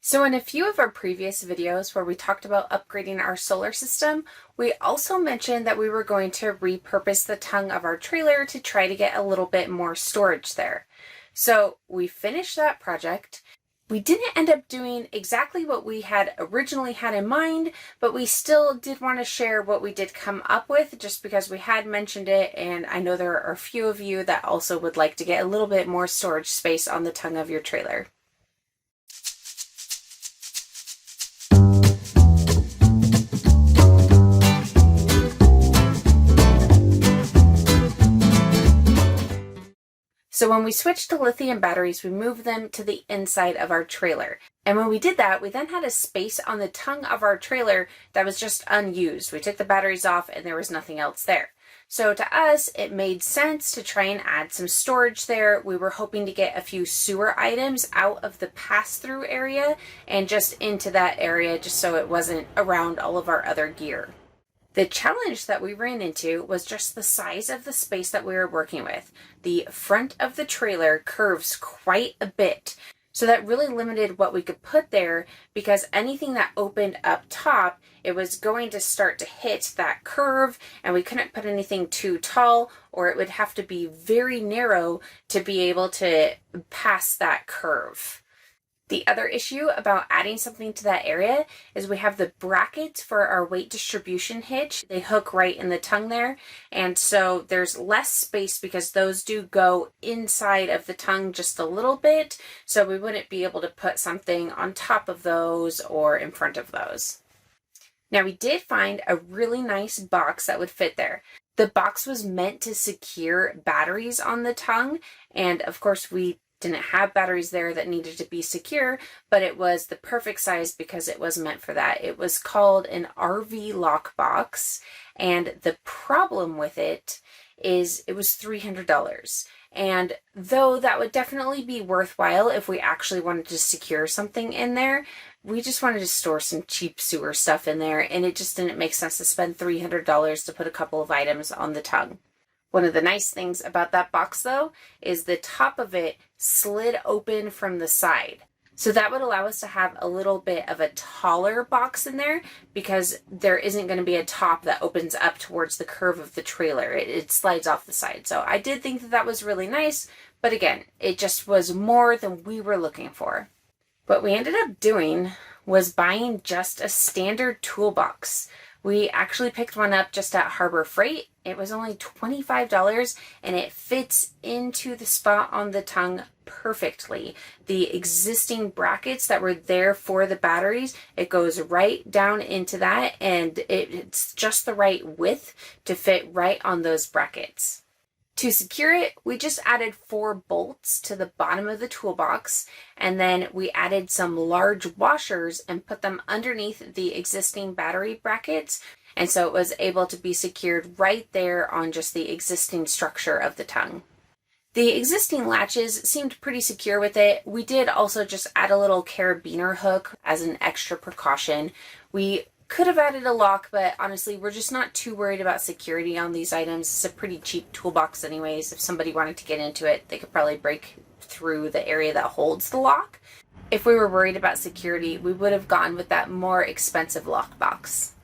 So in a few of our previous videos where we talked about upgrading our solar system, we also mentioned that we were going to repurpose the tongue of our trailer to try to get a little bit more storage there. So we finished that project. We didn't end up doing exactly what we had originally had in mind, but we still did want to share what we did come up with just because we had mentioned it, and I know there are a few of you that also would like to get a little bit more storage space on the tongue of your trailer. So when we switched to lithium batteries, we moved them to the inside of our trailer. And when we did that, we then had a space on the tongue of our trailer that was just unused. We took the batteries off and there was nothing else there. So to us, it made sense to try and add some storage there. We were hoping to get a few sewer items out of the pass-through area and just into that area just so it wasn't around all of our other gear. The challenge that we ran into was just the size of the space that we were working with. The front of the trailer curves quite a bit, so that really limited what we could put there because anything that opened up top, it was going to start to hit that curve and we couldn't put anything too tall or it would have to be very narrow to be able to pass that curve. The other issue about adding something to that area is we have the brackets for our weight distribution hitch. They hook right in the tongue there. And so there's less space because those do go inside of the tongue just a little bit. So we wouldn't be able to put something on top of those or in front of those. Now we did find a really nice box that would fit there. The box was meant to secure batteries on the tongue. And of course we didn't have batteries there that needed to be secure, but it was the perfect size because it was meant for that. It was called an RV lock box, and the problem with it is it was $300. And though that would definitely be worthwhile if we actually wanted to secure something in there, we just wanted to store some cheap sewer stuff in there, and it just didn't make sense to spend $300 to put a couple of items on the tongue. One of the nice things about that box, though, is the top of it slid open from the side. So that would allow us to have a little bit of a taller box in there because there isn't going to be a top that opens up towards the curve of the trailer. It slides off the side. So I did think that that was really nice, but again, it just was more than we were looking for. What we ended up doing was buying just a standard toolbox. We actually picked one up just at Harbor Freight. It was only $25 and it fits into the spot on the tongue perfectly. The existing brackets that were there for the batteries, it goes right down into that and it's just the right width to fit right on those brackets. To secure it, we just added 4 bolts to the bottom of the toolbox, and then we added some large washers and put them underneath the existing battery brackets, and so it was able to be secured right there on just the existing structure of the tongue. The existing latches seemed pretty secure with it. We did also just add a little carabiner hook as an extra precaution. We could have added a lock, but honestly, we're just not too worried about security on these items. It's a pretty cheap toolbox anyways. If somebody wanted to get into it, they could probably break through the area that holds the lock. If we were worried about security, we would have gone with that more expensive lock box.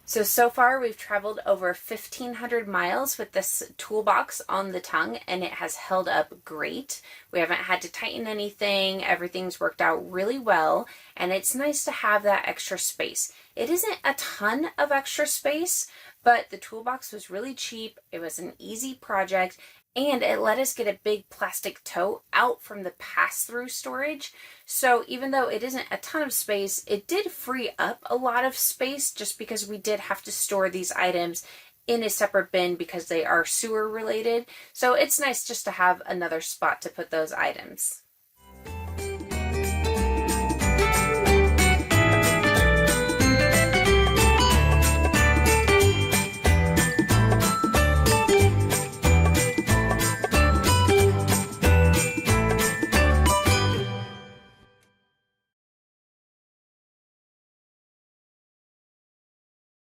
So far we've traveled over 1,500 miles with this toolbox on the tongue, and it has held up great. We haven't had to tighten anything. Everything's worked out really well, and it's nice to have that extra space. It isn't a ton of extra space, but the toolbox was really cheap. It was an easy project, and it let us get a big plastic tote out from the pass-through storage. So even though it isn't a ton of space, it did free up a lot of space just because we did have to store these items in a separate bin because they are sewer related. So it's nice just to have another spot to put those items.